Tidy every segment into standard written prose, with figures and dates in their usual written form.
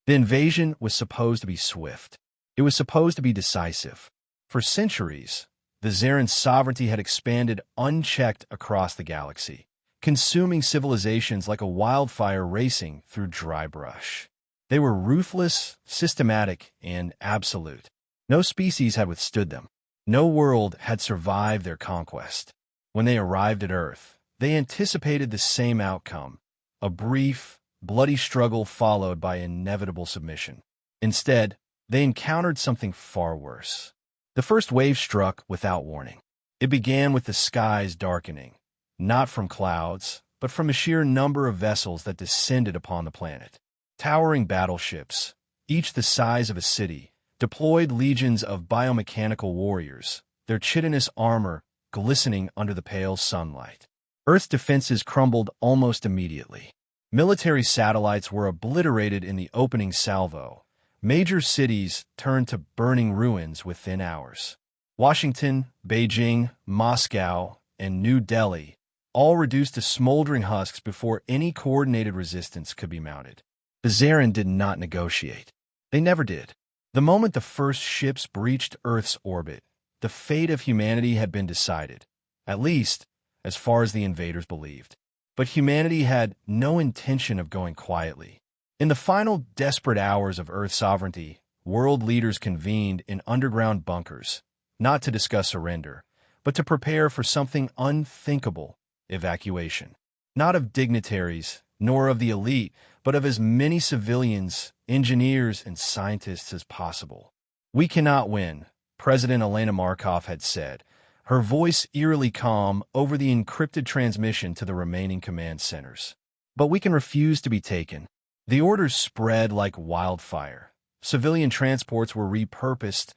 The invasion was supposed to be swift. It was supposed to be decisive. For centuries, the Tzaran sovereignty had expanded unchecked across the galaxy, consuming civilizations like a wildfire racing through dry brush. They were ruthless, systematic, and absolute. No species had withstood them. No world had survived their conquest. When they arrived at Earth, they anticipated the same outcome: a brief, bloody struggle followed by inevitable submission. Instead, they encountered something far worse. The first wave struck without warning. It began with the skies darkening, not from clouds, but from a sheer number of vessels that descended upon the planet. Towering battleships, each the size of a city, deployed legions of biomechanical warriors, their chitinous armor glistening under the pale sunlight. Earth's defenses crumbled almost immediately. Military satellites were obliterated in the opening salvo. Major cities turned to burning ruins within hours. Washington, Beijing, Moscow, and New Delhi, all reduced to smoldering husks before any coordinated resistance could be mounted. The Tzaran did not negotiate. They never did. The moment the first ships breached Earth's orbit, the fate of humanity had been decided, at least as far as the invaders believed. But humanity had no intention of going quietly. In the final desperate hours of Earth's sovereignty, world leaders convened in underground bunkers, not to discuss surrender, but to prepare for something unthinkable: evacuation. Not of dignitaries, nor of the elite, but of as many civilians, engineers, and scientists as possible. "We cannot win," President Elena Markov had said, her voice eerily calm over the encrypted transmission to the remaining command centers. "But we can refuse to be taken." The orders spread like wildfire. Civilian transports were repurposed,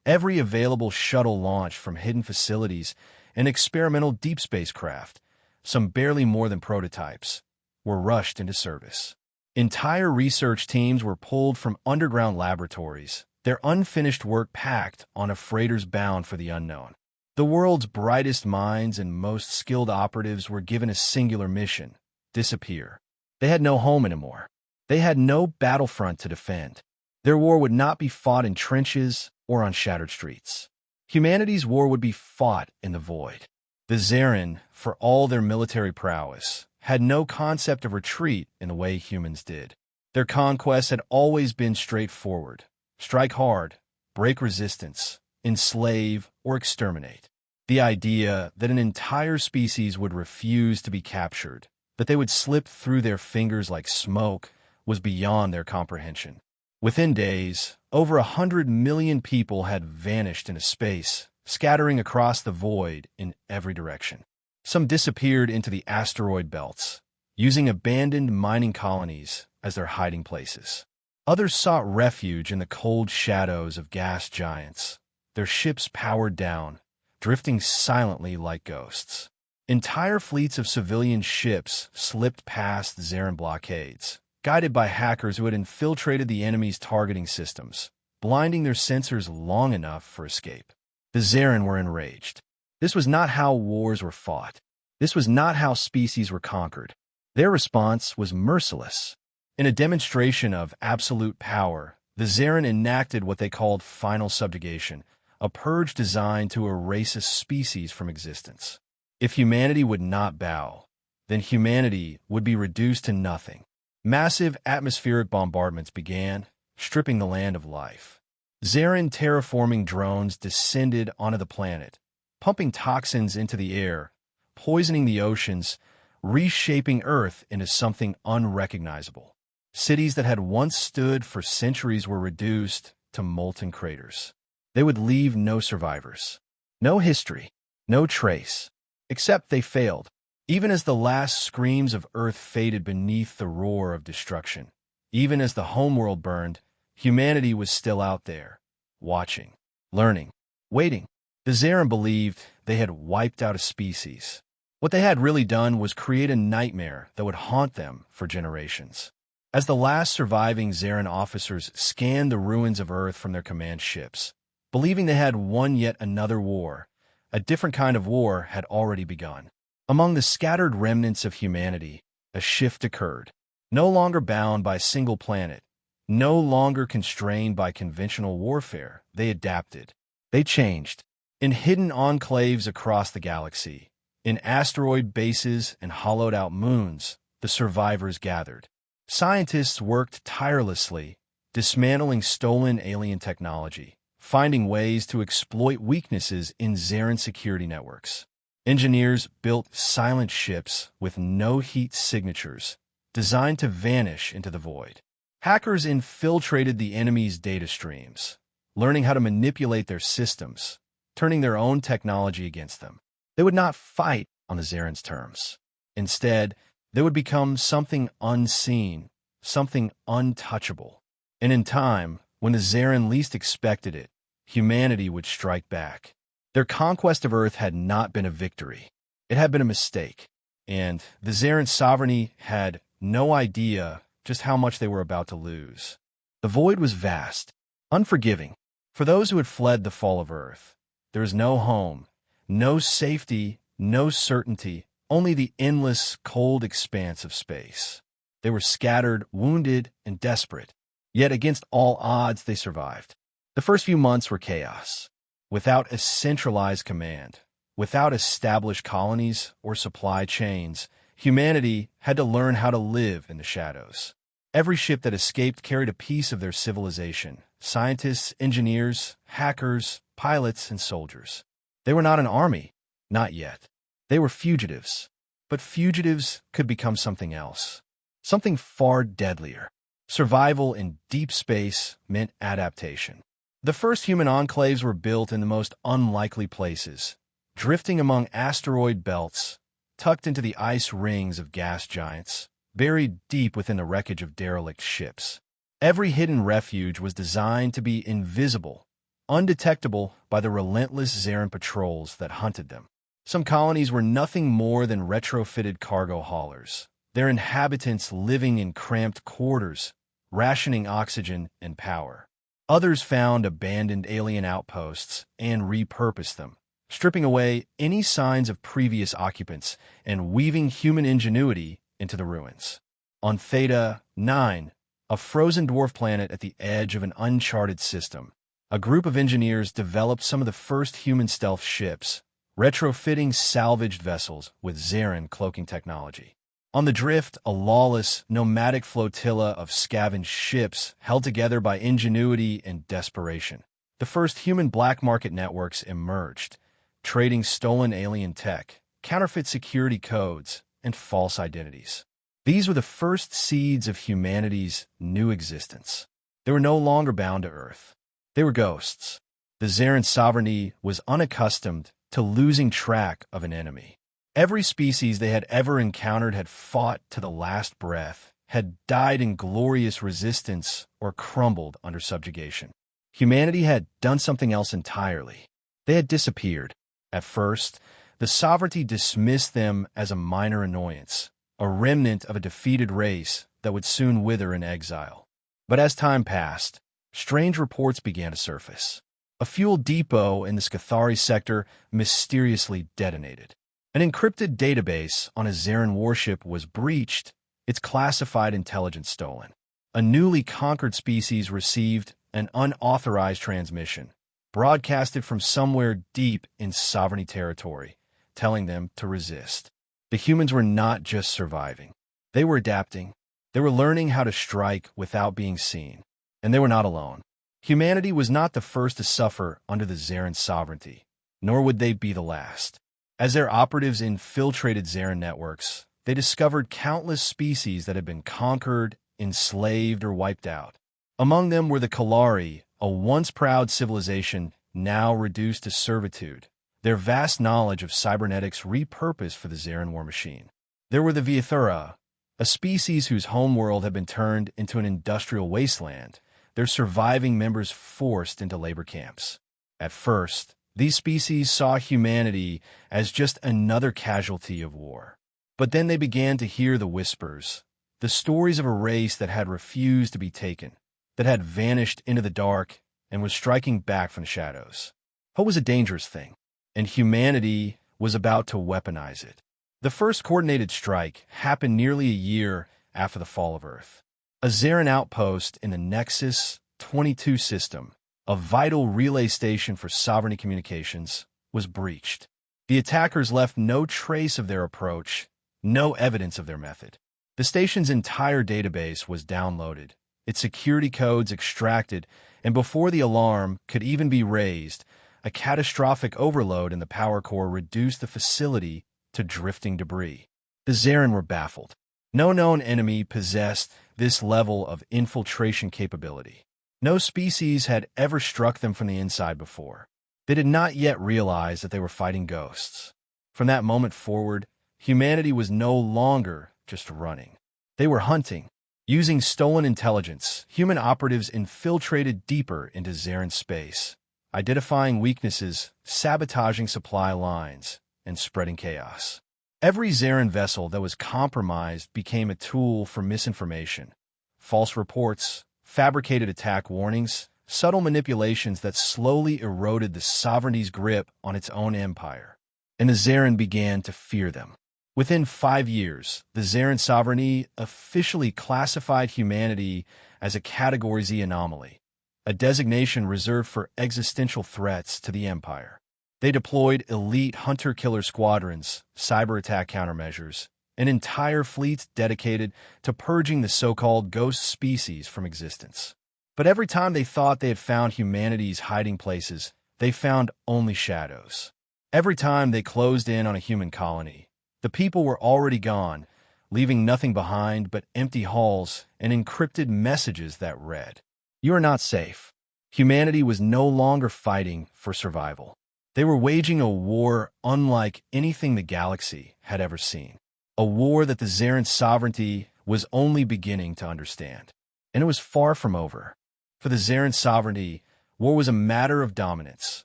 every available shuttle launched from hidden facilities, and experimental deep space craft, some barely more than prototypes, were rushed into service. Entire research teams were pulled from underground laboratories, their unfinished work packed on freighters bound for the unknown. The world's brightest minds and most skilled operatives were given a singular mission: disappear. They had no home anymore. They had no battlefront to defend. Their war would not be fought in trenches or on shattered streets. Humanity's war would be fought in the void. The Tzaran, for all their military prowess, had no concept of retreat in the way humans did. Their conquests had always been straightforward: strike hard, break resistance, enslave, or exterminate. The idea that an entire species would refuse to be captured, that they would slip through their fingers like smoke, was beyond their comprehension. Within days, over 100 million people had vanished into space, scattering across the void in every direction. Some disappeared into the asteroid belts, using abandoned mining colonies as their hiding places. Others sought refuge in the cold shadows of gas giants, their ships powered down, drifting silently like ghosts. Entire fleets of civilian ships slipped past Tzaran blockades, guided by hackers who had infiltrated the enemy's targeting systems, blinding their sensors long enough for escape. The Tzaran were enraged. This was not how wars were fought. This was not how species were conquered. Their response was merciless. In a demonstration of absolute power, the Tzaran enacted what they called final subjugation, a purge designed to erase a species from existence. If humanity would not bow, then humanity would be reduced to nothing. Massive atmospheric bombardments began, stripping the land of life. Tzaran terraforming drones descended onto the planet, pumping toxins into the air, poisoning the oceans, reshaping Earth into something unrecognizable. Cities that had once stood for centuries were reduced to molten craters. They would leave no survivors, no history, no trace, except they failed. Even as the last screams of Earth faded beneath the roar of destruction, even as the homeworld burned, humanity was still out there, watching, learning, waiting. The Tzaran believed they had wiped out a species. What they had really done was create a nightmare that would haunt them for generations. As the last surviving Tzaran officers scanned the ruins of Earth from their command ships, believing they had won yet another war, a different kind of war had already begun. Among the scattered remnants of humanity, a shift occurred. No longer bound by a single planet, No longer constrained by conventional warfare, they adapted. They changed. In hidden enclaves across the galaxy, in asteroid bases and hollowed-out moons, the survivors gathered. Scientists worked tirelessly, dismantling stolen alien technology, finding ways to exploit weaknesses in Tzaran security networks. Engineers built silent ships with no heat signatures, designed to vanish into the void. Hackers infiltrated the enemy's data streams, learning how to manipulate their systems, turning their own technology against them. They would not fight on the Tzaran's terms. Instead, they would become something unseen, something untouchable. And in time, when the Tzaran least expected it, humanity would strike back. Their conquest of Earth had not been a victory. It had been a mistake. And the Tzaran sovereignty had no idea just how much they were about to lose. The void was vast, unforgiving. For those who had fled the fall of Earth, there was no home, no safety, no certainty, only the endless, cold expanse of space. They were scattered, wounded, and desperate. Yet against all odds, they survived. The first few months were chaos. Without a centralized command, without established colonies or supply chains, humanity had to learn how to live in the shadows. Every ship that escaped carried a piece of their civilization: scientists, engineers, hackers, pilots, and soldiers. They were not an army, not yet. They were fugitives. But fugitives could become something else, something far deadlier. Survival in deep space meant adaptation. The first human enclaves were built in the most unlikely places, drifting among asteroid belts, tucked into the ice rings of gas giants, buried deep within the wreckage of derelict ships. Every hidden refuge was designed to be invisible, undetectable by the relentless Tzaran patrols that hunted them. Some colonies were nothing more than retrofitted cargo haulers, their inhabitants living in cramped quarters, rationing oxygen and power. Others found abandoned alien outposts and repurposed them, stripping away any signs of previous occupants and weaving human ingenuity into the ruins. On Theta 9, a frozen dwarf planet at the edge of an uncharted system, a group of engineers developed some of the first human stealth ships, retrofitting salvaged vessels with Tzaran cloaking technology. On the Drift, a lawless, nomadic flotilla of scavenged ships held together by ingenuity and desperation. The first human black market networks emerged, trading stolen alien tech, counterfeit security codes, and false identities. These were the first seeds of humanity's new existence. They were no longer bound to Earth. They were ghosts. The Tzaran sovereignty was unaccustomed to losing track of an enemy. Every species they had ever encountered had fought to the last breath, had died in glorious resistance, or crumbled under subjugation. Humanity had done something else entirely. They had disappeared. At first, the sovereignty dismissed them as a minor annoyance, a remnant of a defeated race that would soon wither in exile. But as time passed, strange reports began to surface. A fuel depot in the Scathari sector mysteriously detonated. An encrypted database on a Tzaran warship was breached, its classified intelligence stolen. A newly conquered species received an unauthorized transmission, broadcasted from somewhere deep in sovereignty territory, telling them to resist. The humans were not just surviving. They were adapting. They were learning how to strike without being seen. And they were not alone. Humanity was not the first to suffer under the Tzaran sovereignty, nor would they be the last. As their operatives infiltrated Tzaran networks, they discovered countless species that had been conquered, enslaved, or wiped out. Among them were the Kalari, a once proud civilization now reduced to servitude, their vast knowledge of cybernetics repurposed for the Tzaran war machine. There were the Viathura, a species whose homeworld had been turned into an industrial wasteland, their surviving members forced into labor camps. At first, these species saw humanity as just another casualty of war. But then they began to hear the whispers, the stories of a race that had refused to be taken, that had vanished into the dark and was striking back from the shadows. Hope was a dangerous thing, and humanity was about to weaponize it. The first coordinated strike happened nearly a year after the fall of Earth. A Tzaran outpost in the Nexus 22 system, a vital relay station for sovereignty communications, was breached. The attackers left no trace of their approach, no evidence of their method. The station's entire database was downloaded, its security codes extracted, and before the alarm could even be raised, a catastrophic overload in the power core reduced the facility to drifting debris. The Tzaran were baffled. No known enemy possessed this level of infiltration capability. No species had ever struck them from the inside before. They did not yet realize that they were fighting ghosts. From that moment forward, humanity was no longer just running. They were hunting. Using stolen intelligence, human operatives infiltrated deeper into Tzaran space, identifying weaknesses, sabotaging supply lines, and spreading chaos. Every Tzaran vessel that was compromised became a tool for misinformation. False reports, fabricated attack warnings, subtle manipulations that slowly eroded the sovereignty's grip on its own empire. And the Tzaran began to fear them. Within 5 years, the Tzaran Sovereignty officially classified humanity as a Category Z anomaly, a designation reserved for existential threats to the empire. They deployed elite hunter-killer squadrons, cyber-attack countermeasures, and entire fleets dedicated to purging the so-called ghost species from existence. But every time they thought they had found humanity's hiding places, they found only shadows. Every time they closed in on a human colony, the people were already gone, leaving nothing behind but empty halls and encrypted messages that read, "You are not safe." Humanity was no longer fighting for survival. They were waging a war unlike anything the galaxy had ever seen. A war that the Tzaran Sovereignty was only beginning to understand. And it was far from over. For the Tzaran Sovereignty, war was a matter of dominance,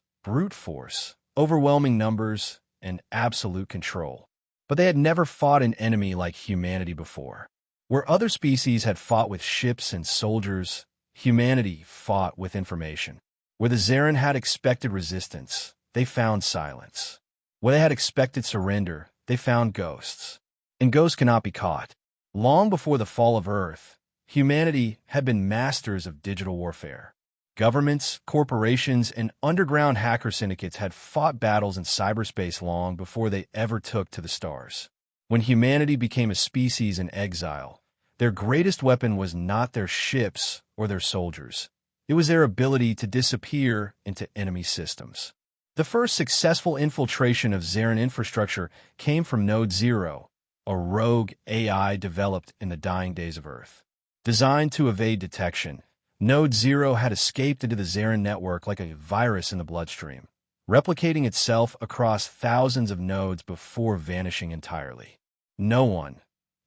brute force, overwhelming numbers, and absolute control. But they had never fought an enemy like humanity before. Where other species had fought with ships and soldiers, humanity fought with information. Where the Tzaran had expected resistance, they found silence. Where they had expected surrender, they found ghosts. And ghosts cannot be caught. Long before the fall of Earth, humanity had been masters of digital warfare. Governments, corporations, and underground hacker syndicates had fought battles in cyberspace long before they ever took to the stars. When humanity became a species in exile, their greatest weapon was not their ships or their soldiers. It was their ability to disappear into enemy systems. The first successful infiltration of Tzaran infrastructure came from Node Zero, a rogue AI developed in the dying days of Earth. Designed to evade detection, Node Zero had escaped into the Tzaran network like a virus in the bloodstream, replicating itself across thousands of nodes before vanishing entirely. No one,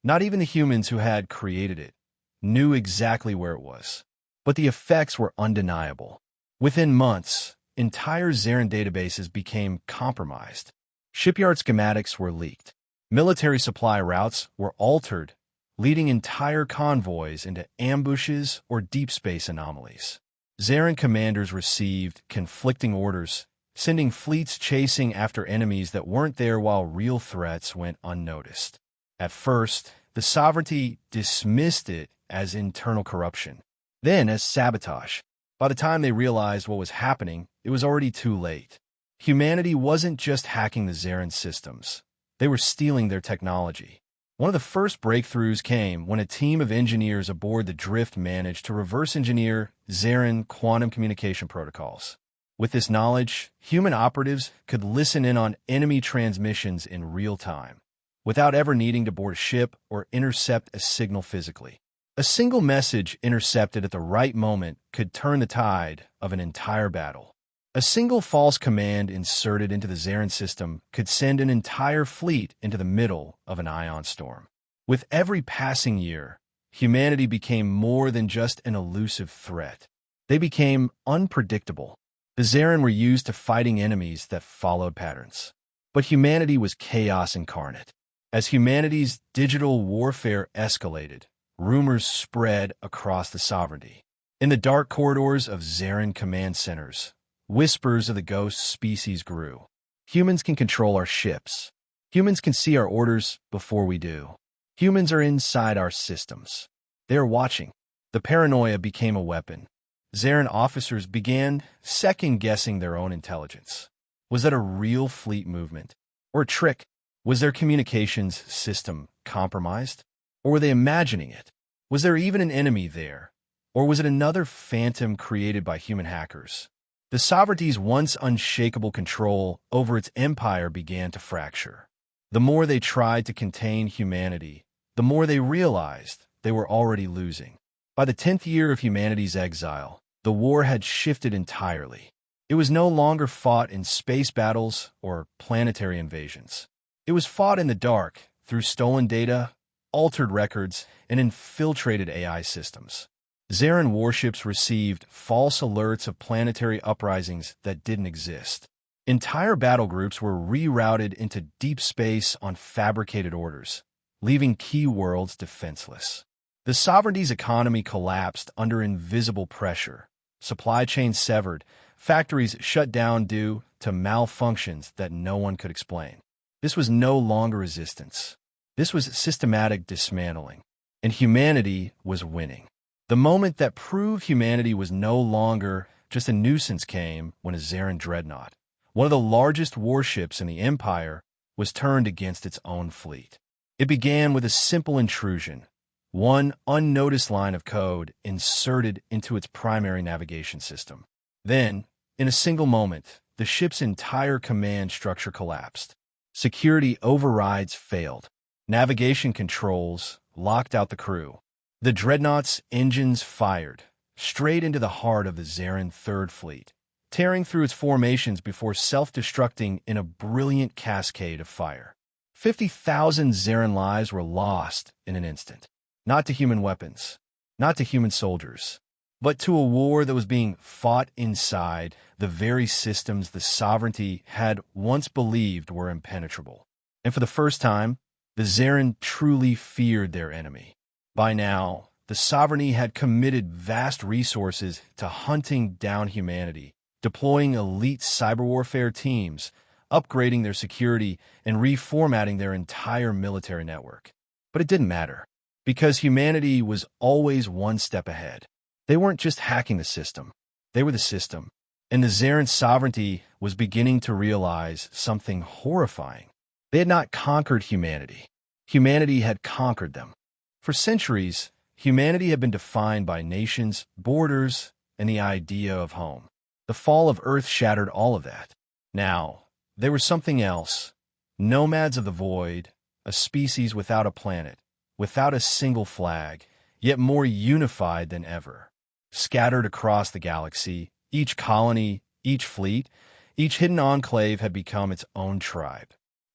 not even the humans who had created it, knew exactly where it was. But the effects were undeniable. Within months, entire Tzaran databases became compromised. Shipyard schematics were leaked. Military supply routes were altered, leading entire convoys into ambushes or deep space anomalies. Tzaran commanders received conflicting orders, sending fleets chasing after enemies that weren't there while real threats went unnoticed. At first, the Sovereignty dismissed it as internal corruption, then as sabotage. By the time they realized what was happening, it was already too late. Humanity wasn't just hacking the Tzaran systems. They were stealing their technology. One of the first breakthroughs came when a team of engineers aboard the Drift managed to reverse engineer Tzaran quantum communication protocols. With this knowledge, human operatives could listen in on enemy transmissions in real time, without ever needing to board a ship or intercept a signal physically. A single message intercepted at the right moment could turn the tide of an entire battle. A single false command inserted into the Tzaran system could send an entire fleet into the middle of an ion storm. With every passing year, humanity became more than just an elusive threat. They became unpredictable. The Tzaran were used to fighting enemies that followed patterns. But humanity was chaos incarnate. As humanity's digital warfare escalated, rumors spread across the Sovereignty. In the dark corridors of Tzaran command centers, whispers of the ghost species grew. Humans can control our ships. Humans can see our orders before we do. Humans are inside our systems. They are watching. The paranoia became a weapon. Tzaran officers began second-guessing their own intelligence. Was that a real fleet movement? Or a trick? Was their communications system compromised? Or were they imagining it? Was there even an enemy there? Or was it another phantom created by human hackers? The Sovereignty's once unshakable control over its empire began to fracture. The more they tried to contain humanity, the more they realized they were already losing. By the 10th year of humanity's exile, the war had shifted entirely. It was no longer fought in space battles or planetary invasions. It was fought in the dark through stolen data, altered records, and infiltrated AI systems. Tzaran warships received false alerts of planetary uprisings that didn't exist. Entire battle groups were rerouted into deep space on fabricated orders, leaving key worlds defenseless. The Sovereignty's economy collapsed under invisible pressure. Supply chains severed, factories shut down due to malfunctions that no one could explain. This was no longer resistance. This was systematic dismantling, and humanity was winning. The moment that proved humanity was no longer just a nuisance came when a Tzaran dreadnought, one of the largest warships in the Empire, was turned against its own fleet. It began with a simple intrusion, one unnoticed line of code inserted into its primary navigation system. Then, in a single moment, the ship's entire command structure collapsed. Security overrides failed. Navigation controls locked out the crew. The dreadnought's engines fired straight into the heart of the Tzaran Third Fleet, tearing through its formations before self-destructing in a brilliant cascade of fire. 50,000 Tzaran lives were lost in an instant. Not to human weapons, not to human soldiers, but to a war that was being fought inside the very systems the Sovereignty had once believed were impenetrable. And for the first time, the Tzaran truly feared their enemy. By now, the Sovereignty had committed vast resources to hunting down humanity, deploying elite cyber warfare teams, upgrading their security, and reformatting their entire military network. But it didn't matter, because humanity was always one step ahead. They weren't just hacking the system, they were the system. And the Tzaran Sovereignty was beginning to realize something horrifying. They had not conquered humanity. Humanity had conquered them. For centuries, humanity had been defined by nations, borders, and the idea of home. The fall of Earth shattered all of that. Now, they were something else. Nomads of the void, a species without a planet, without a single flag, yet more unified than ever. Scattered across the galaxy, each colony, each fleet, each hidden enclave had become its own tribe.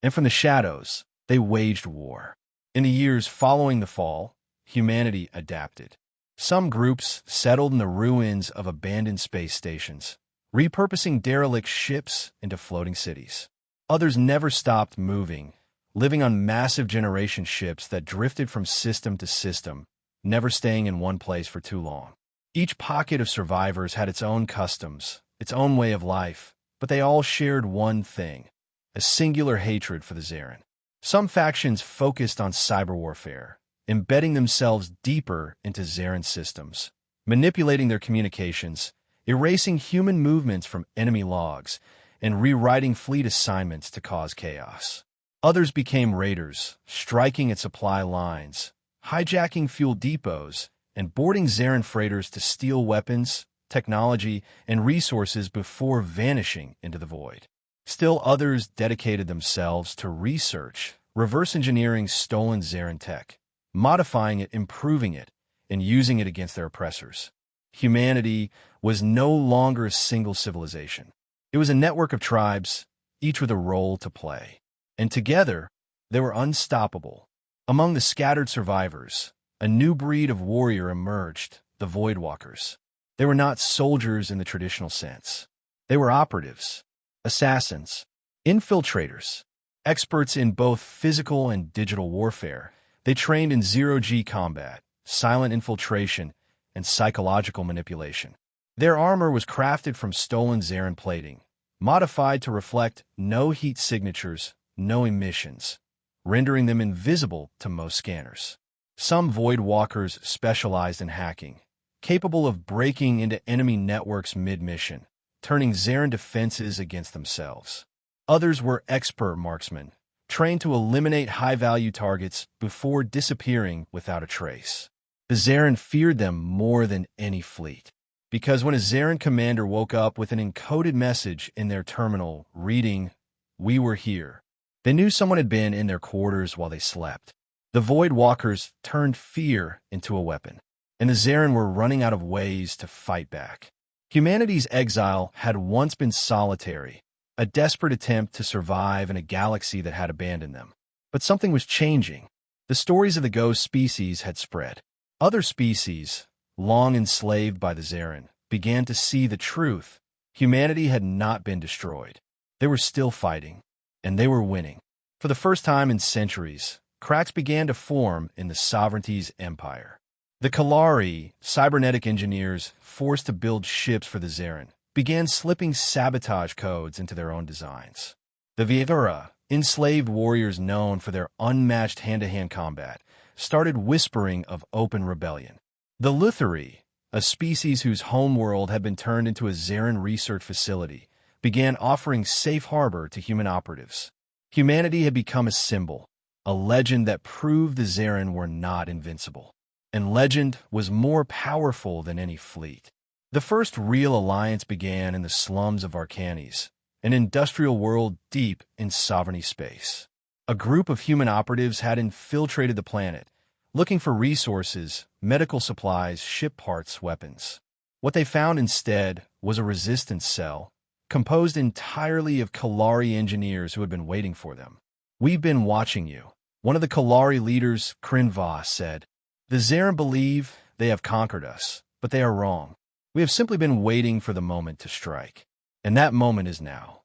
And from the shadows, they waged war. In the years following the fall, humanity adapted. Some groups settled in the ruins of abandoned space stations, repurposing derelict ships into floating cities. Others never stopped moving, living on massive generation ships that drifted from system to system, never staying in one place for too long. Each pocket of survivors had its own customs, its own way of life, but they all shared one thing: a singular hatred for the Tzaran. Some factions focused on cyber warfare, embedding themselves deeper into Tzaran systems, manipulating their communications, erasing human movements from enemy logs, and rewriting fleet assignments to cause chaos. Others became raiders, striking at supply lines, hijacking fuel depots, and boarding Tzaran freighters to steal weapons, technology, and resources before vanishing into the void. Still others dedicated themselves to research, reverse engineering stolen Tzaran tech, modifying it, improving it, and using it against their oppressors. Humanity was no longer a single civilization. It was a network of tribes, each with a role to play. And together, they were unstoppable. Among the scattered survivors, a new breed of warrior emerged, the Voidwalkers. They were not soldiers in the traditional sense. They were operatives, assassins, infiltrators, experts in both physical and digital warfare. They trained in zero-G combat, silent infiltration, and psychological manipulation. Their armor was crafted from stolen Tzaran plating, modified to reflect no heat signatures, no emissions, rendering them invisible to most scanners. Some Voidwalkers specialized in hacking, capable of breaking into enemy networks mid-mission, turning Tzaran defenses against themselves. Others were expert marksmen, trained to eliminate high-value targets before disappearing without a trace. The Tzaran feared them more than any fleet, because when a Tzaran commander woke up with an encoded message in their terminal reading, "We were here," they knew someone had been in their quarters while they slept. The Void Walkers turned fear into a weapon, and the Tzaran were running out of ways to fight back. Humanity's exile had once been solitary, a desperate attempt to survive in a galaxy that had abandoned them. But something was changing. The stories of the ghost species had spread. Other species, long enslaved by the Tzaran, began to see the truth. Humanity had not been destroyed. They were still fighting, and they were winning. For the first time in centuries, cracks began to form in the Sovereignty's empire. The Kalari, cybernetic engineers forced to build ships for the Tzaran, began slipping sabotage codes into their own designs. The Vietera, enslaved warriors known for their unmatched hand-to-hand combat, started whispering of open rebellion. The Lutheri, a species whose homeworld had been turned into a Tzaran research facility, began offering safe harbor to human operatives. Humanity had become a symbol, a legend that proved the Tzaran were not invincible. And legend was more powerful than any fleet. The first real alliance began in the slums of Arcanes, an industrial world deep in sovereignty space. A group of human operatives had infiltrated the planet, looking for resources, medical supplies, ship parts, weapons. What they found instead was a resistance cell, composed entirely of Kalari engineers who had been waiting for them. "We've been watching you," one of the Kalari leaders, Krinva, said. "The Tzaran believe they have conquered us, but they are wrong. We have simply been waiting for the moment to strike. And that moment is now."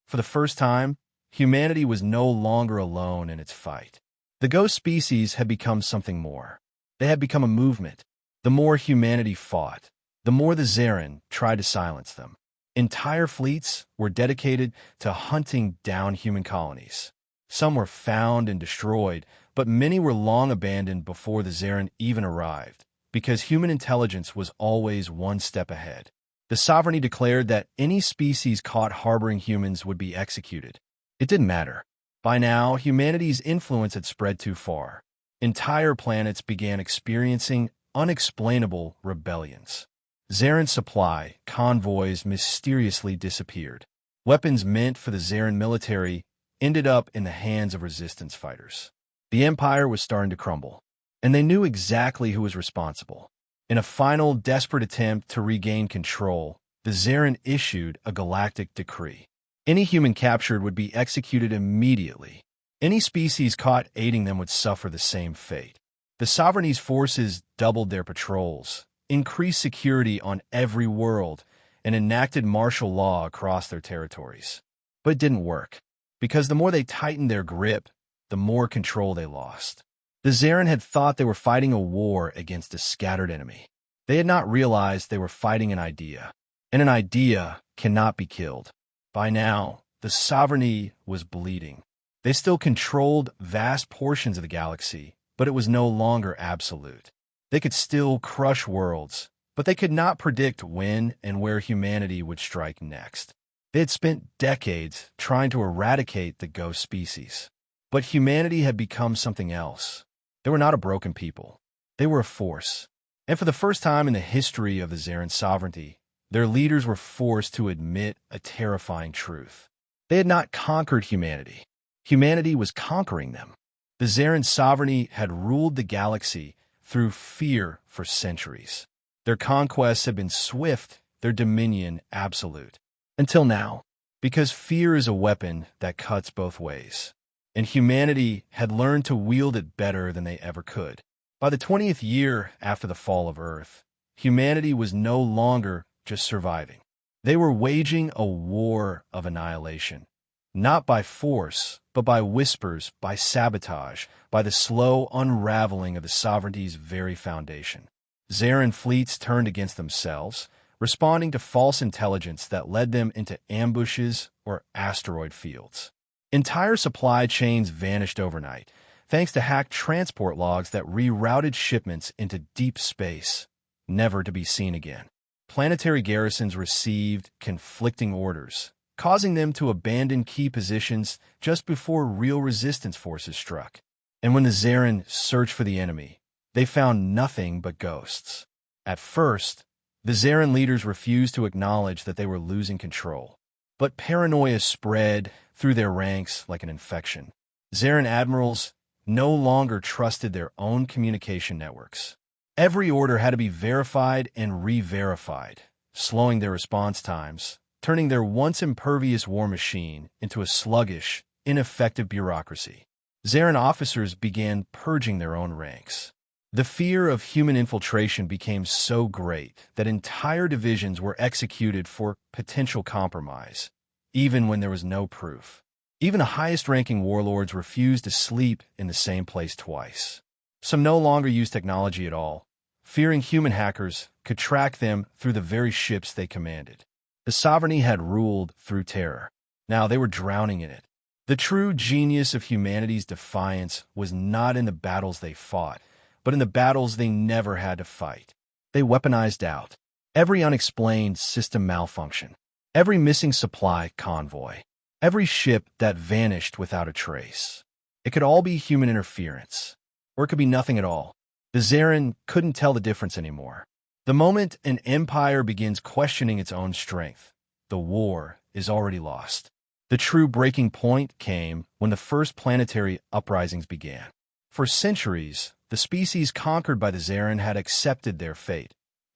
For the first time, humanity was no longer alone in its fight. The ghost species had become something more. They had become a movement. The more humanity fought, the more the Tzaran tried to silence them. Entire fleets were dedicated to hunting down human colonies. Some were found and destroyed, but many were long abandoned before the Tzaran even arrived, because human intelligence was always one step ahead. The Sovereignty declared that any species caught harboring humans would be executed. It didn't matter. By now, humanity's influence had spread too far. Entire planets began experiencing unexplainable rebellions. Tzaran supply convoys mysteriously disappeared. Weapons meant for the Tzaran military ended up in the hands of resistance fighters. The empire was starting to crumble, and they knew exactly who was responsible. In a final, desperate attempt to regain control, the Tzaran issued a galactic decree. Any human captured would be executed immediately. Any species caught aiding them would suffer the same fate. The Sovereignty's forces doubled their patrols, increased security on every world, and enacted martial law across their territories. But it didn't work, because the more they tightened their grip, the more control they lost. The Tzaran had thought they were fighting a war against a scattered enemy. They had not realized they were fighting an idea, and an idea cannot be killed. By now, the Sovereignty was bleeding. They still controlled vast portions of the galaxy, but it was no longer absolute. They could still crush worlds, but they could not predict when and where humanity would strike next. They had spent decades trying to eradicate the ghost species. But humanity had become something else. They were not a broken people. They were a force. And for the first time in the history of the Tzaran Sovereignty, their leaders were forced to admit a terrifying truth. They had not conquered humanity. Humanity was conquering them. The Tzaran Sovereignty had ruled the galaxy through fear for centuries. Their conquests had been swift, their dominion absolute. Until now, because fear is a weapon that cuts both ways. And humanity had learned to wield it better than they ever could. By the 20th year after the fall of Earth, humanity was no longer just surviving. They were waging a war of annihilation, not by force, but by whispers, by sabotage, by the slow unraveling of the Sovereignty's very foundation. Tzaran fleets turned against themselves, responding to false intelligence that led them into ambushes or asteroid fields. Entire supply chains vanished overnight, thanks to hacked transport logs that rerouted shipments into deep space. never to be seen again. Planetary garrisons received conflicting orders, causing them to abandon key positions just before real resistance forces struck. And when the Tzaran searched for the enemy, they found nothing but ghosts. At first, the Tzaran leaders refused to acknowledge that they were losing control. But paranoia spread through their ranks like an infection. Tzaran admirals no longer trusted their own communication networks. Every order had to be verified and re-verified, slowing their response times, turning their once impervious war machine into a sluggish, ineffective bureaucracy. Tzaran officers began purging their own ranks. The fear of human infiltration became so great that entire divisions were executed for potential compromise, even when there was no proof. Even the highest-ranking warlords refused to sleep in the same place twice. Some no longer used technology at all, fearing human hackers could track them through the very ships they commanded. The sovereignty had ruled through terror. Now they were drowning in it. The true genius of humanity's defiance was not in the battles they fought, but in the battles they never had to fight. They weaponized doubt. Every unexplained system malfunction. Every missing supply convoy. Every ship that vanished without a trace. It could all be human interference, or it could be nothing at all. The Tzaran couldn't tell the difference anymore. The moment an empire begins questioning its own strength, the war is already lost. The true breaking point came when the first planetary uprisings began. For centuries, the species conquered by the Tzaran had accepted their fate,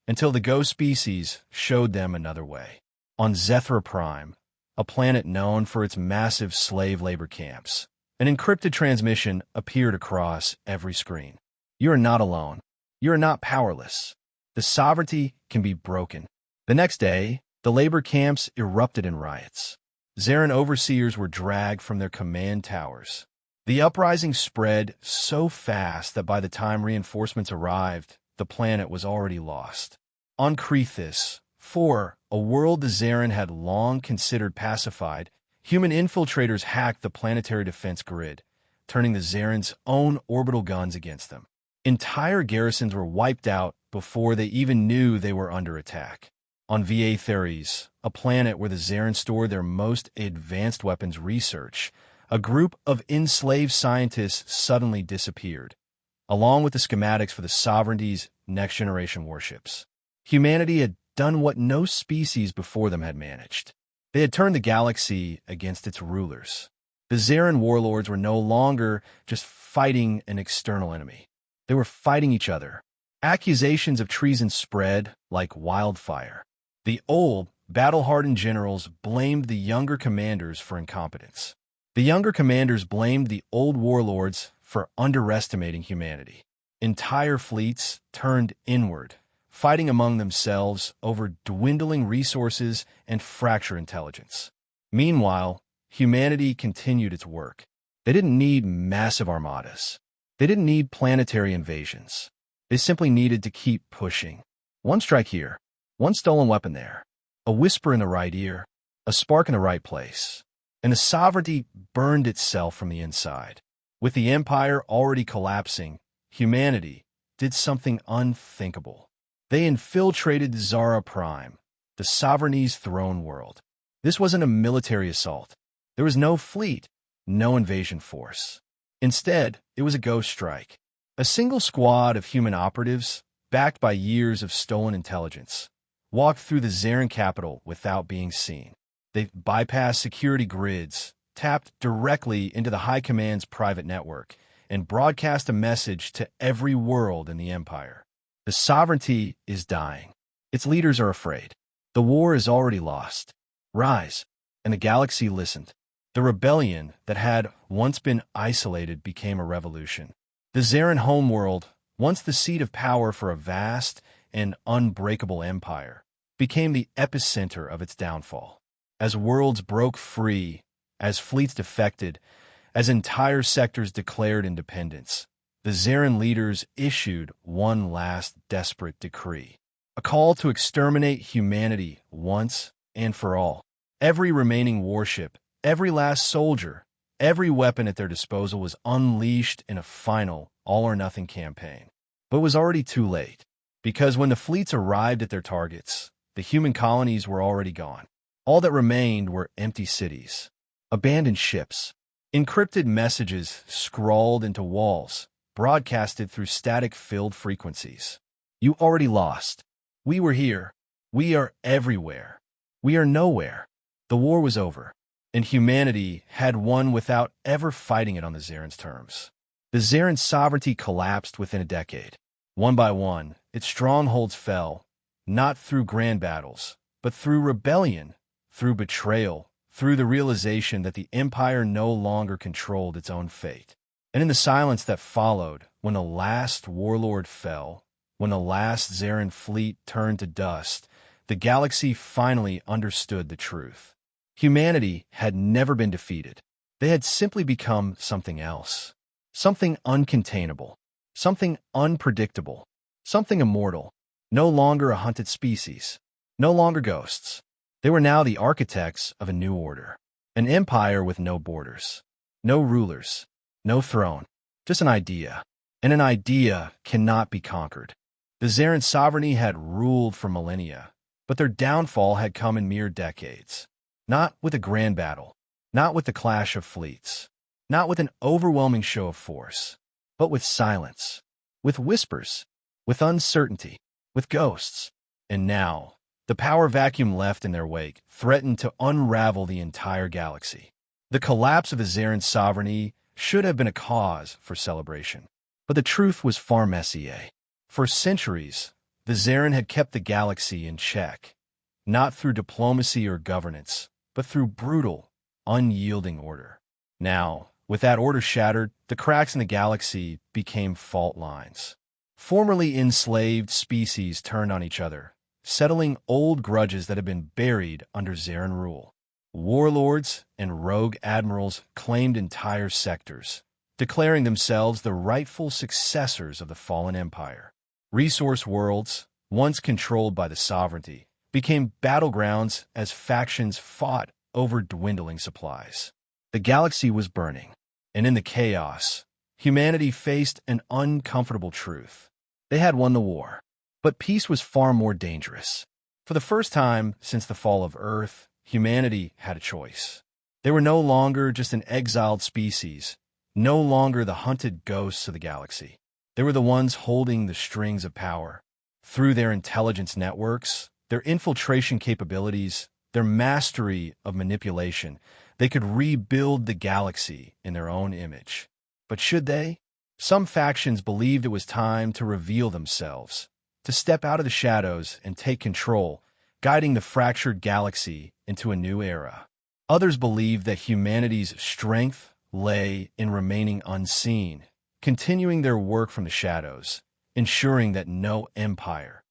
until the ghost species showed them another way. On Zethra Prime, a planet known for its massive slave labor camps, an encrypted transmission appeared across every screen. You are not alone. You are not powerless. The sovereignty can be broken. The next day, the labor camps erupted in riots. Tzaran overseers were dragged from their command towers. The uprising spread so fast that by the time reinforcements arrived, the planet was already lost. On Crethis, a world the Tzaran had long considered pacified, human infiltrators hacked the planetary defense grid, turning the Tzaran's own orbital guns against them. Entire garrisons were wiped out before they even knew they were under attack. On Hfy Scifi, a planet where the Tzaran stored their most advanced weapons research, a group of enslaved scientists suddenly disappeared, along with the schematics for the Sovereignty's next-generation warships. Humanity had done what no species before them had managed. They had turned the galaxy against its rulers. The Tzaran warlords were no longer just fighting an external enemy. They were fighting each other. Accusations of treason spread like wildfire. The old, battle-hardened generals blamed the younger commanders for incompetence. The younger commanders blamed the old warlords for underestimating humanity. Entire fleets turned inward, fighting among themselves over dwindling resources and fractured intelligence. Meanwhile, humanity continued its work. They didn't need massive armadas. They didn't need planetary invasions. They simply needed to keep pushing. One strike here, one stolen weapon there, a whisper in the right ear, a spark in the right place, and the sovereignty burned itself from the inside. With the empire already collapsing, humanity did something unthinkable. They infiltrated Tzaran Prime, the sovereignty's throne world. This wasn't a military assault. There was no fleet, no invasion force. Instead, it was a ghost strike. A single squad of human operatives, backed by years of stolen intelligence, walked through the Tzaran capital without being seen. They bypassed security grids, tapped directly into the High Command's private network, and broadcast a message to every world in the Empire. The sovereignty is dying. Its leaders are afraid. The war is already lost. Rise. And the galaxy listened. The rebellion that had once been isolated became a revolution. The Tzaran homeworld, once the seat of power for a vast and unbreakable empire, became the epicenter of its downfall. As worlds broke free, as fleets defected, as entire sectors declared independence, the Tzaran leaders issued one last desperate decree. A call to exterminate humanity once and for all. Every remaining warship, every last soldier, every weapon at their disposal was unleashed in a final, all-or-nothing campaign. But it was already too late. Because when the fleets arrived at their targets, the human colonies were already gone. All that remained were empty cities, abandoned ships, encrypted messages scrawled into walls, broadcasted through static-filled frequencies. You already lost. We were here. We are everywhere. We are nowhere. The war was over, and humanity had won without ever fighting it on the Tzaran's terms. The Tzaran sovereignty collapsed within a decade. One by one, its strongholds fell, not through grand battles, but through rebellion, through betrayal, through the realization that the empire no longer controlled its own fate. And in the silence that followed, when the last warlord fell, when the last Tzaran fleet turned to dust, the galaxy finally understood the truth. Humanity had never been defeated. They had simply become something else. Something uncontainable. Something unpredictable. Something immortal. No longer a hunted species. No longer ghosts. They were now the architects of a new order. An empire with no borders. No rulers. No throne. Just an idea. And an idea cannot be conquered. The Tzaran sovereignty had ruled for millennia, but their downfall had come in mere decades. Not with a grand battle, not with the clash of fleets, not with an overwhelming show of force, but with silence, with whispers, with uncertainty, with ghosts. And now, the power vacuum left in their wake threatened to unravel the entire galaxy. The collapse of the Tzaran sovereignty should have been a cause for celebration. But the truth was far messier. For centuries, the Tzaran had kept the galaxy in check, not through diplomacy or governance, but through brutal, unyielding order. Now, with that order shattered, the cracks in the galaxy became fault lines. Formerly enslaved species turned on each other, settling old grudges that had been buried under Tzaran rule. Warlords and rogue admirals claimed entire sectors, declaring themselves the rightful successors of the fallen empire. Resource worlds, once controlled by the sovereignty, became battlegrounds as factions fought over dwindling supplies. The galaxy was burning, and in the chaos, humanity faced an uncomfortable truth. They had won the war, but peace was far more dangerous. For the first time since the fall of Earth, humanity had a choice. They were no longer just an exiled species, no longer the hunted ghosts of the galaxy. They were the ones holding the strings of power. Through their intelligence networks, their infiltration capabilities, their mastery of manipulation, they could rebuild the galaxy in their own image. But should they? Some factions believed it was time to reveal themselves, to step out of the shadows and take control, guiding the fractured galaxy into a new era. Others believed that humanity's strength lay in remaining unseen, continuing their work from the shadows, ensuring that no empire,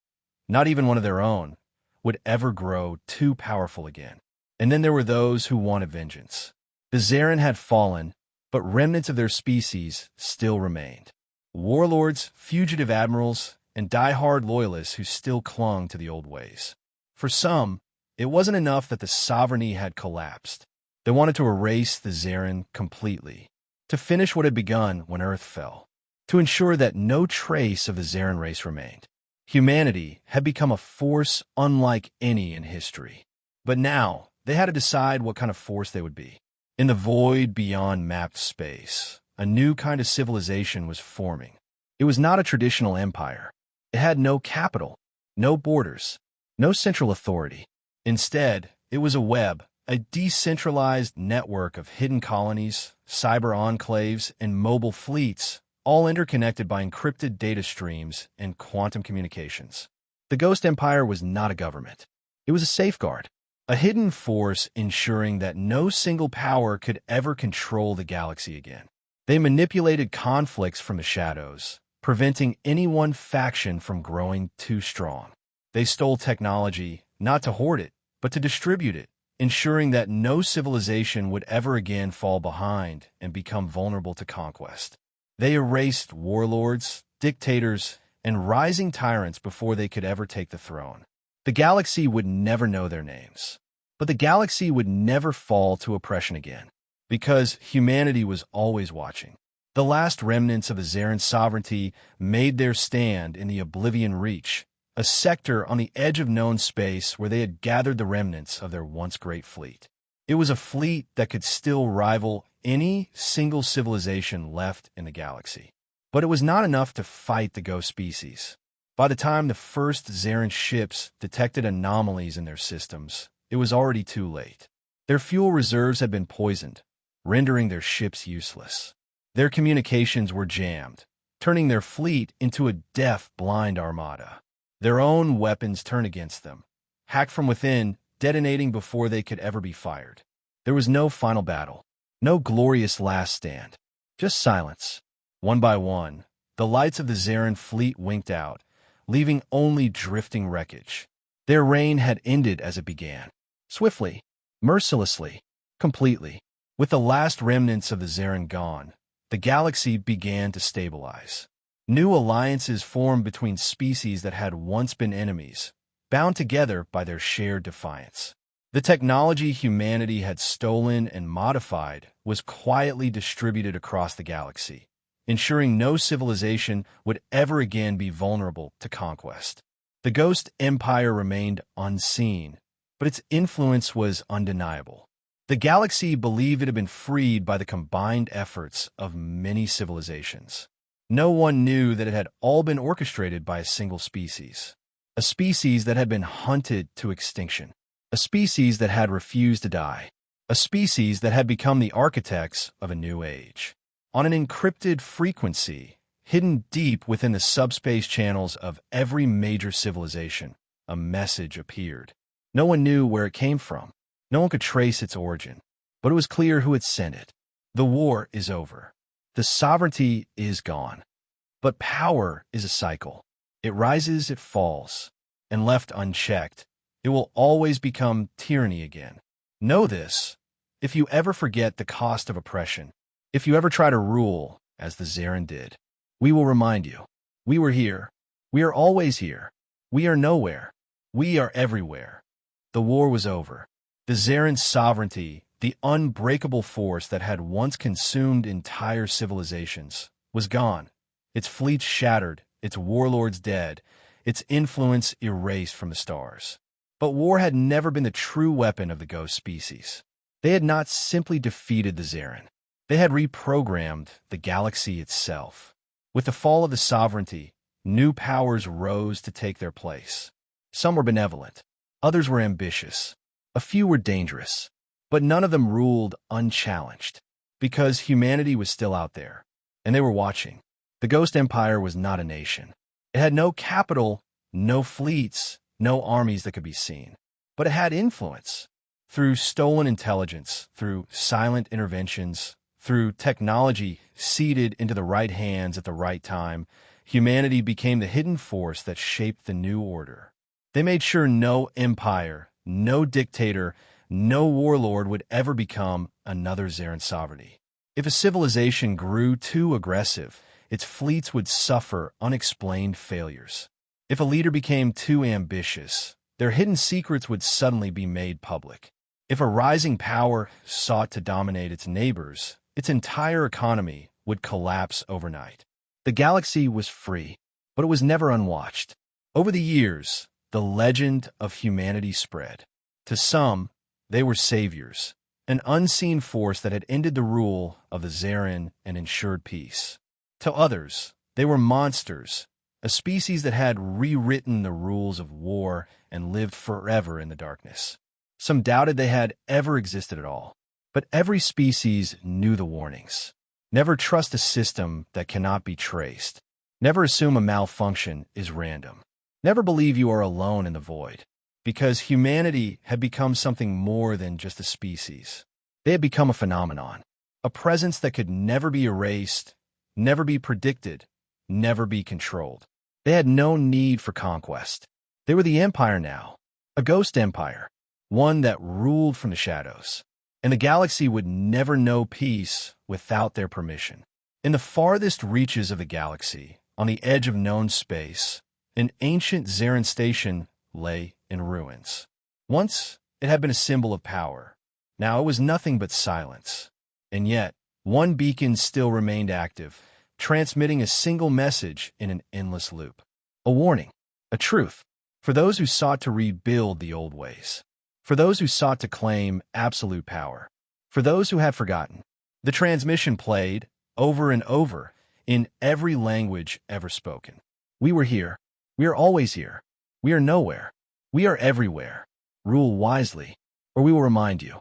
not even one of their own, would ever grow too powerful again. And then there were those who wanted vengeance. The Tzaran had fallen, but remnants of their species still remained. Warlords, fugitive admirals, and die-hard loyalists who still clung to the old ways. For some, it wasn't enough that the sovereignty had collapsed. They wanted to erase the Tzaran completely, to finish what had begun when Earth fell, to ensure that no trace of the Tzaran race remained. Humanity had become a force unlike any in history. But now, they had to decide what kind of force they would be. In the void beyond mapped space, a new kind of civilization was forming. It was not a traditional empire. It had no capital, no borders, no central authority. Instead, it was a web, a decentralized network of hidden colonies, cyber enclaves, and mobile fleets, all interconnected by encrypted data streams and quantum communications. The Ghost Empire was not a government. It was a safeguard, a hidden force ensuring that no single power could ever control the galaxy again. They manipulated conflicts from the shadows, preventing any one faction from growing too strong. They stole technology, not to hoard it, but to distribute it, ensuring that no civilization would ever again fall behind and become vulnerable to conquest. They erased warlords, dictators, and rising tyrants before they could ever take the throne. The galaxy would never know their names. But the galaxy would never fall to oppression again, because humanity was always watching. The last remnants of the Tzaran Sovereignty made their stand in the Oblivion Reach, a sector on the edge of known space where they had gathered the remnants of their once great fleet. It was a fleet that could still rival any single civilization left in the galaxy. But it was not enough to fight the ghost species. By the time the first Tzaran ships detected anomalies in their systems, it was already too late. Their fuel reserves had been poisoned, rendering their ships useless. Their communications were jammed, turning their fleet into a deaf, blind armada. Their own weapons turned against them, hacked from within, detonating before they could ever be fired. There was no final battle, no glorious last stand, just silence. One by one, the lights of the Tzaran fleet winked out, leaving only drifting wreckage. Their reign had ended as it began, swiftly, mercilessly, completely. With the last remnants of the Tzaran gone, the galaxy began to stabilize. New alliances formed between species that had once been enemies, bound together by their shared defiance. The technology humanity had stolen and modified was quietly distributed across the galaxy, ensuring no civilization would ever again be vulnerable to conquest. The Ghost Empire remained unseen, but its influence was undeniable. The galaxy believed it had been freed by the combined efforts of many civilizations. No one knew that it had all been orchestrated by a single species, a species that had been hunted to extinction, a species that had refused to die, a species that had become the architects of a new age. On an encrypted frequency, hidden deep within the subspace channels of every major civilization, a message appeared. No one knew where it came from. No one could trace its origin, but it was clear who had sent it. The war is over. The sovereignty is gone. But power is a cycle. It rises, it falls, and left unchecked, it will always become tyranny again. Know this. If you ever forget the cost of oppression, if you ever try to rule as the Tzaran did, we will remind you. We were here. We are always here. We are nowhere. We are everywhere. The war was over. The Tzaran sovereignty, the unbreakable force that had once consumed entire civilizations, was gone. Its fleets shattered, its warlords dead, its influence erased from the stars. But war had never been the true weapon of the ghost species. They had not simply defeated the Tzaran. They had reprogrammed the galaxy itself. With the fall of the sovereignty, new powers rose to take their place. Some were benevolent, others were ambitious. A few were dangerous, but none of them ruled unchallenged, because humanity was still out there, and they were watching. The Ghost Empire was not a nation. It had no capital, no fleets, no armies that could be seen, but it had influence. Through stolen intelligence, through silent interventions, through technology seeded into the right hands at the right time, humanity became the hidden force that shaped the new order. They made sure no empire, no dictator, no warlord would ever become another Tzaran sovereignty. If a civilization grew too aggressive, its fleets would suffer unexplained failures. If a leader became too ambitious, their hidden secrets would suddenly be made public. If a rising power sought to dominate its neighbors, its entire economy would collapse overnight. The galaxy was free, but it was never unwatched. Over the years, the legend of humanity spread. To some, they were saviors, an unseen force that had ended the rule of the Tzaran and ensured peace. To others, they were monsters, a species that had rewritten the rules of war and lived forever in the darkness. Some doubted they had ever existed at all, but every species knew the warnings. Never trust a system that cannot be traced. Never assume a malfunction is random. Never believe you are alone in the void, because humanity had become something more than just a species. They had become a phenomenon, a presence that could never be erased, never be predicted, never be controlled. They had no need for conquest. They were the empire now, a ghost empire, one that ruled from the shadows. And the galaxy would never know peace without their permission. In the farthest reaches of the galaxy, on the edge of known space, an ancient Tzaran station lay in ruins. Once, it had been a symbol of power. Now it was nothing but silence. And yet, One beacon still remained active, transmitting a single message in an endless loop. A warning, a truth, for those who sought to rebuild the old ways, for those who sought to claim absolute power, for those who had forgotten. The transmission played, over and over, in every language ever spoken. We were here. We are always here. We are nowhere. We are everywhere. Rule wisely, or we will remind you.